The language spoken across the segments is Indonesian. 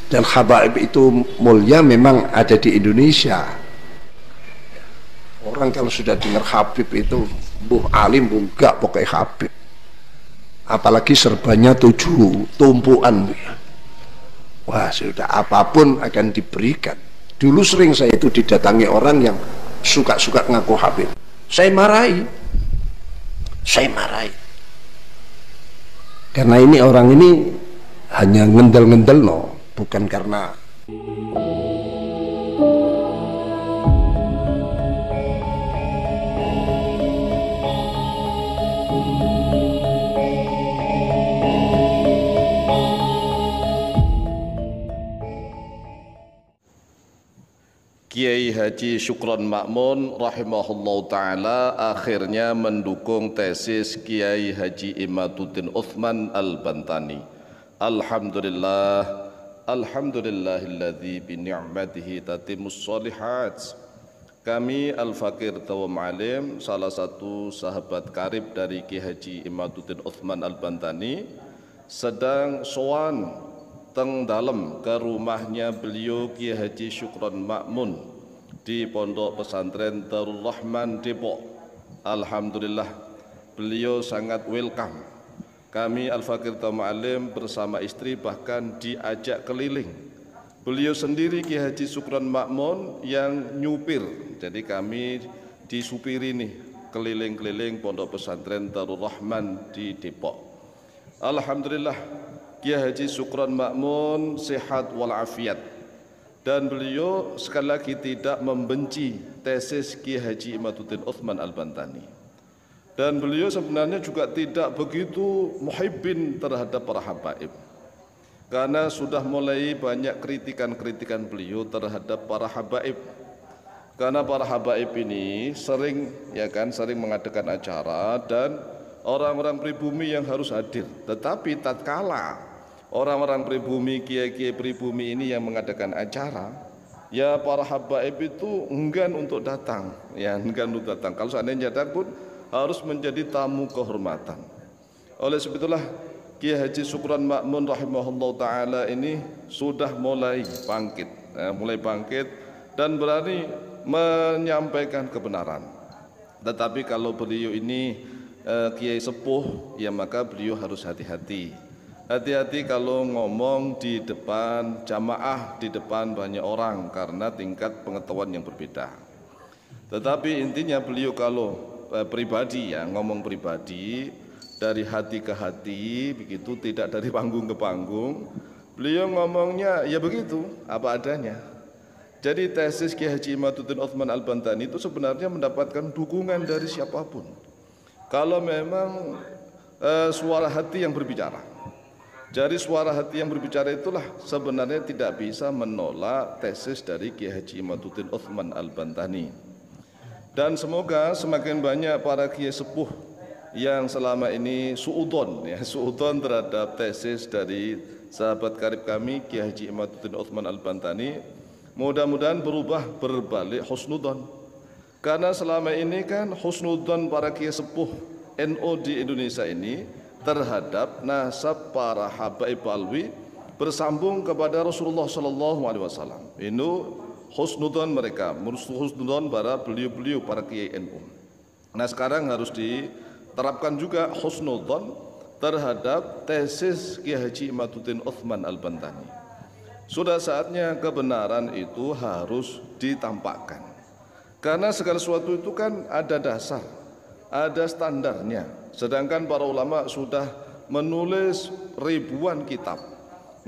Dan habaib itu mulia memang ada di Indonesia. Orang kalau sudah dengar Habib itu buh alim, buh enggak, pokoknya Habib. Apalagi serbannya 7 tumpuan. Wah, sudah apapun akan diberikan. Dulu sering saya itu didatangi orang yang suka-suka ngaku Habib. Saya marahi. Karena ini orang ini hanya ngendel-ngendel no, bukan karena Kiai Haji Syukron Ma'mun rahimahullah ta'ala akhirnya mendukung tesis Kiai Haji Imaduddin Uthman Al-Bantani. Alhamdulillah, alhamdulillahilladzi bini'matihi tatimmus sholihat. Kami Al-Fakir Tawam Alim, salah satu sahabat karib dari Kiai Haji Imaduddin Uthman Al-Bantani, sedang sowan teng dalem ke rumahnya beliau Kiai Haji Syukron Ma'mun di Pondok Pesantren Darul Rahman Depok. Alhamdulillah beliau sangat welcome. Kami Al-Fakir Ta'alim bersama istri bahkan diajak keliling. Beliau sendiri Kiai Haji Syukron Ma'mun yang nyupir. Jadi kami disupiri nih keliling-keliling Pondok Pesantren Darul Rahman di Depok. Alhamdulillah Kiai Haji Syukron Ma'mun sehat walafiat, dan beliau sekali lagi tidak membenci tesis Kiai Haji Imaduddin Uthman Al-Bantani, dan beliau sebenarnya juga tidak begitu muhibbin terhadap para habaib, karena sudah mulai banyak kritikan-kritikan beliau terhadap para habaib, karena para habaib ini sering mengadakan acara dan orang-orang pribumi yang harus hadir, tetapi tatkala orang-orang pribumi, kiai-kiai pribumi ini yang mengadakan acara, ya para habaib itu enggan untuk datang, Kalau seandainya datang pun harus menjadi tamu kehormatan. Oleh sebab itulah Kiai Haji Syukron Ma'mun rahimahullah ta'ala ini sudah mulai bangkit dan berani menyampaikan kebenaran. Tetapi kalau beliau ini kiai sepuh, ya maka beliau harus hati-hati. Hati-hati kalau ngomong di depan jamaah, di depan banyak orang, karena tingkat pengetahuan yang berbeda. Tetapi intinya beliau kalau pribadi, ya ngomong pribadi dari hati ke hati, begitu, tidak dari panggung ke panggung. Beliau ngomongnya ya begitu, apa adanya. Jadi tesis Kiai Haji Imaduddin Uthman Al-Bantani itu sebenarnya mendapatkan dukungan dari siapapun, kalau memang suara hati yang berbicara. Jadi suara hati yang berbicara itulah sebenarnya tidak bisa menolak tesis dari Kiai Haji Imaduddin Uthman Al-Bantani. Dan semoga semakin banyak para kiai sepuh yang selama ini suudon terhadap tesis dari sahabat karib kami Kiai Haji Imaduddin Uthman Al-Bantani, mudah-mudahan berubah berbalik husnudon. Karena selama ini kan husnudon para kiai sepuh NU di Indonesia ini terhadap nasab para habaib alwi bersambung kepada Rasulullah Sallallahu Alaihi Wasallam. Ini husnudon mereka, husnudon para beliau-beliau para kiai NU. Nah sekarang harus diterapkan juga husnudon terhadap tesis Kiai Haji Imaduddin Uthman Al-Bantani. Sudah saatnya kebenaran itu harus ditampakkan, karena segala sesuatu itu kan ada dasar, ada standarnya. Sedangkan para ulama sudah menulis ribuan kitab.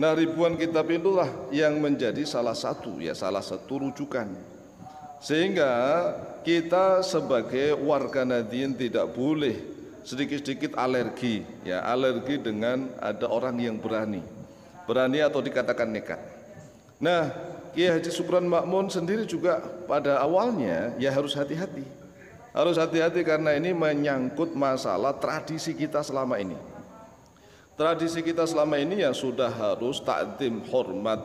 Nah ribuan kitab itulah yang menjadi salah satu rujukan. Sehingga kita sebagai warga Nahdien tidak boleh sedikit-sedikit alergi dengan ada orang yang berani atau dikatakan nekat. Nah Kiai Haji Syukron Ma'mun sendiri juga pada awalnya ya harus hati-hati. Karena ini menyangkut masalah tradisi kita selama ini. Tradisi kita selama ini ya sudah harus takdim, hormat,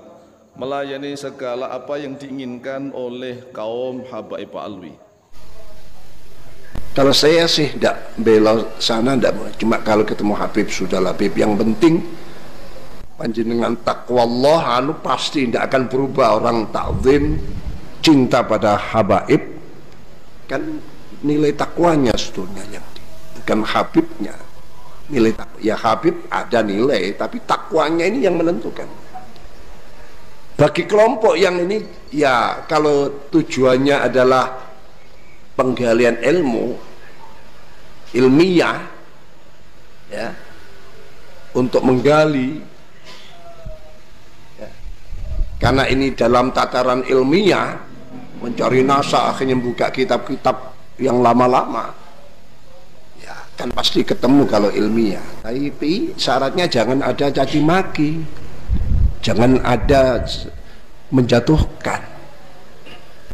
melayani segala apa yang diinginkan oleh kaum habaib alwi. Kalau saya sih tidak bela sana, cuma kalau ketemu Habib sudah Habib. Yang penting panjenengan takwallah anu pasti tidak akan berubah. Orang takzim cinta pada habaib kan nilai takwanya sebetulnya bukan habibnya. Nilai takwa, ya habib ada nilai tapi takwanya ini yang menentukan. Bagi kelompok yang ini ya kalau tujuannya adalah penggalian ilmiah ya, untuk menggali ya, karena ini dalam tataran ilmiah mencari NASA, akhirnya buka kitab-kitab yang lama-lama ya kan pasti ketemu kalau ilmiah. Tapi syaratnya jangan ada caci maki, jangan ada menjatuhkan.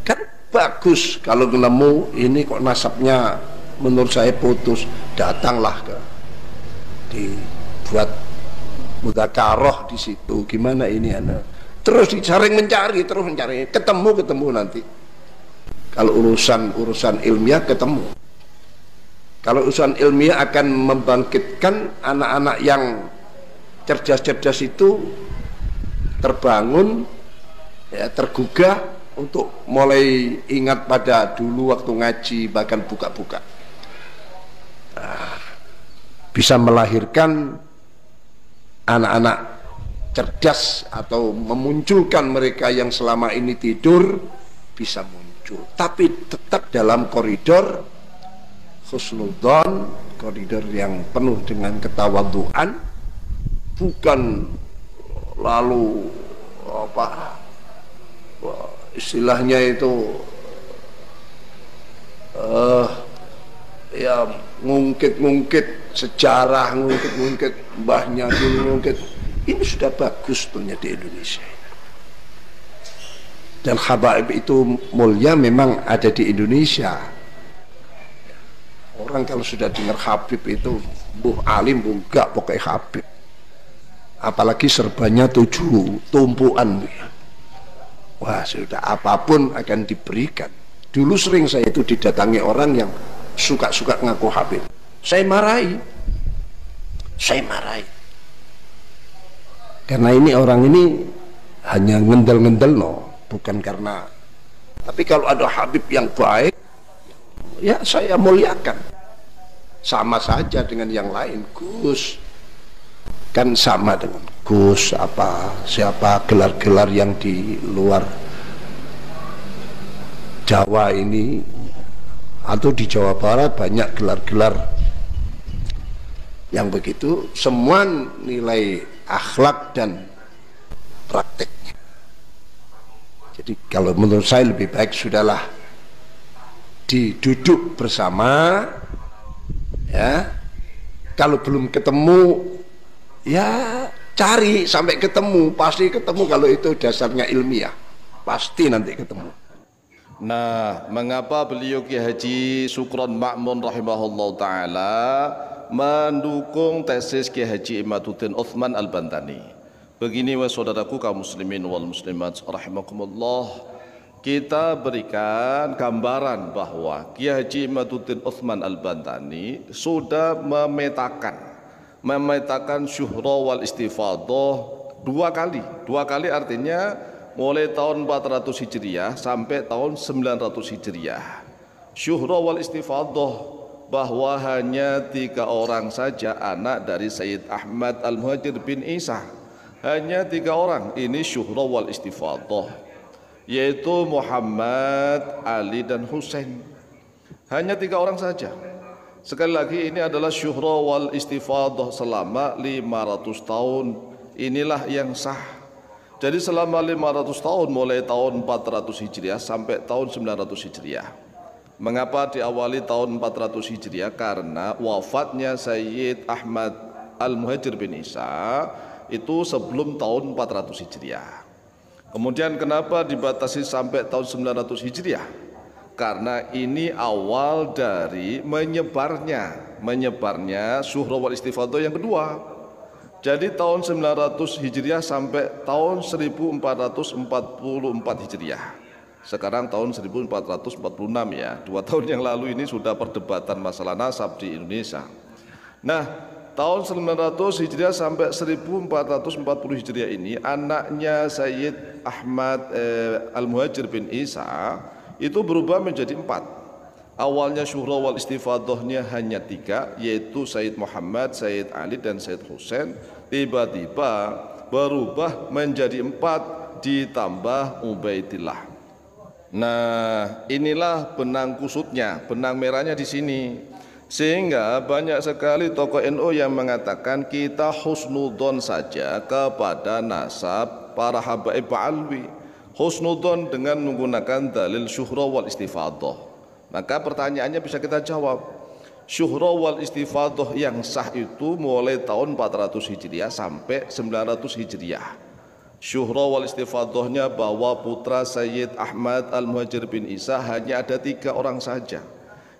Kan bagus kalau nemu ini kok nasabnya menurut saya putus, datanglah ke dibuat mudzakarah di situ. Gimana ini anak? Terus sering mencari, terus mencari, ketemu nanti. Kalau urusan ilmiah ketemu. Kalau urusan ilmiah akan membangkitkan anak-anak yang cerdas-cerdas itu terbangun, ya, tergugah untuk mulai ingat pada dulu waktu ngaji, bahkan buka-buka. Nah, bisa melahirkan anak-anak cerdas atau memunculkan mereka yang selama ini tidur bisa muncul, tapi tetap dalam koridor husnudzon, koridor yang penuh dengan ketawadhuan, bukan lalu apa istilahnya itu ya ngungkit sejarah, ngungkit mbahnya dulu, ngungkit. Ini sudah bagus punya di Indonesia. Dan habaib itu mulia memang ada di Indonesia. Orang kalau sudah dengar habib itu buh alim, buh enggak, pokoknya habib. Apalagi serbannya 7 tumpuan. Wah, sudah apapun akan diberikan. Dulu sering saya itu didatangi orang yang suka-suka ngaku habib. Saya marahi. Karena ini orang ini hanya ngendel-ngendel bukan karena. Tapi kalau ada habib yang baik, ya saya muliakan. Sama saja dengan yang lain. Gus kan sama dengan Gus, siapa gelar-gelar yang di luar Jawa ini atau di Jawa Barat banyak gelar-gelar yang begitu, semua nilai akhlak dan prakteknya. Jadi kalau menurut saya lebih baik sudahlah diduduk bersama ya, kalau belum ketemu ya cari sampai ketemu, pasti ketemu kalau itu dasarnya ilmiah, pasti nanti ketemu. Nah, mengapa beliau Kiai Haji Sukron Ma'mun rahimahullah ta'ala mendukung tesis Kiai Haji Imaduddin Uthman Al-Bantani? Begini wahai saudaraku kaum muslimin wal muslimat rahimakumullah, kita berikan gambaran bahwa Kiai Haji Imaduddin Uthman Al-Bantani sudah memetakan syuhra wal istifadah dua kali artinya mulai tahun 400 Hijriah sampai tahun 900 Hijriah. Syuhra wal istifadah bahwa hanya 3 orang saja anak dari Sayyid Ahmad Al-Muhajir bin Isa. Hanya 3 orang ini syuhra wal istifadah, yaitu Muhammad, Ali dan Husain. Hanya 3 orang saja. Sekali lagi ini adalah syuhra wal istifadah selama 500 tahun. Inilah yang sah. Jadi selama 500 tahun mulai tahun 400 Hijriah sampai tahun 900 Hijriah. Mengapa diawali tahun 400 Hijriah? Karena wafatnya Sayyid Ahmad Al-Muhajir bin Isa itu sebelum tahun 400 Hijriah. Kemudian kenapa dibatasi sampai tahun 900 Hijriah? Karena ini awal dari menyebarnya syuhra wal istifadah yang kedua. Jadi tahun 900 Hijriah sampai tahun 1444 Hijriah. Sekarang tahun 1446 ya. 2 tahun yang lalu ini sudah perdebatan masalah nasab di Indonesia. Nah, tahun 900 Hijriah sampai 1440 Hijriah ini anaknya Sayyid Ahmad Al-Muhajir bin Isa itu berubah menjadi 4. Awalnya syuhra wal istifadhahnya hanya 3, yaitu Sayyid Muhammad, Sayyid Ali dan Sayyid Husain. Tiba-tiba berubah menjadi 4 ditambah Ubaidillah. Nah, inilah benang kusutnya, benang merahnya di sini. Sehingga banyak sekali tokoh NU yang mengatakan kita husnudzon saja kepada nasab para habaib Alwi. Husnudzon dengan menggunakan dalil syuhra wal istifadhah. Maka pertanyaannya bisa kita jawab. Syuhra wal istifadhah yang sah itu mulai tahun 400 Hijriah sampai 900 Hijriah. Syuhra wal istifadhahnya bahwa putra Sayyid Ahmad Al-Muhajir bin Isa hanya ada 3 orang saja,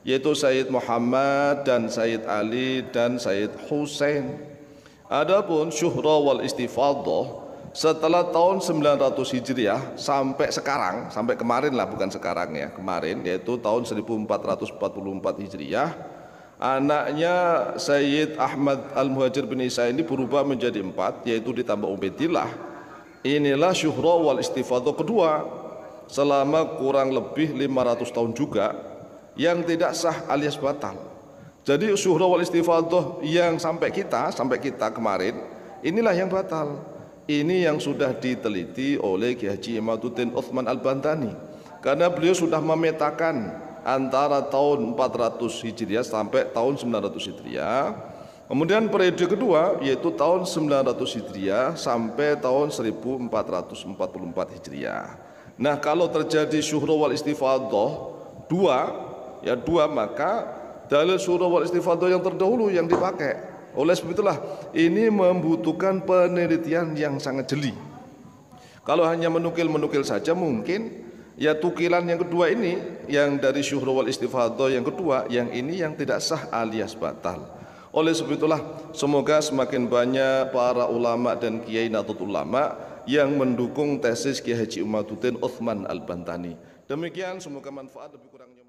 yaitu Sayyid Muhammad dan Sayyid Ali dan Sayyid Husain. Adapun syuhra wal istifadhah setelah tahun 900 Hijriah sampai sekarang, sampai kemarin lah, bukan sekarang ya, kemarin, yaitu tahun 1444 Hijriah, anaknya Sayyid Ahmad Al-Muhajir bin Isa ini berubah menjadi 4, yaitu ditambah Ubaidillah. Inilah syuhra wal istifadhah kedua selama kurang lebih 500 tahun juga yang tidak sah alias batal. Jadi syuhra wal istifadhah yang sampai kita kemarin, inilah yang batal. Ini yang sudah diteliti oleh Kiai Haji Imaduddin Utsman Al-Bantani, karena beliau sudah memetakan antara tahun 400 Hijriah sampai tahun 900 Hijriah. Kemudian periode kedua yaitu tahun 900 Hijriah sampai tahun 1444 Hijriah. Nah, kalau terjadi syuhra wal istifadhah dua, maka dalil syuhra wal istifadhah yang terdahulu yang dipakai. Oleh sebab itulah ini membutuhkan penelitian yang sangat jeli. Kalau hanya menukil saja mungkin ya tukilan yang kedua ini, yang dari syuhra wal istifadhah yang kedua, yang ini yang tidak sah alias batal. Oleh sebab itulah semoga semakin banyak para ulama dan kiai nahdlatul ulama yang mendukung tesis Kiai Haji Imaduddin Utsman Al-Bantani. Demikian, semoga manfaat, lebih kurangnya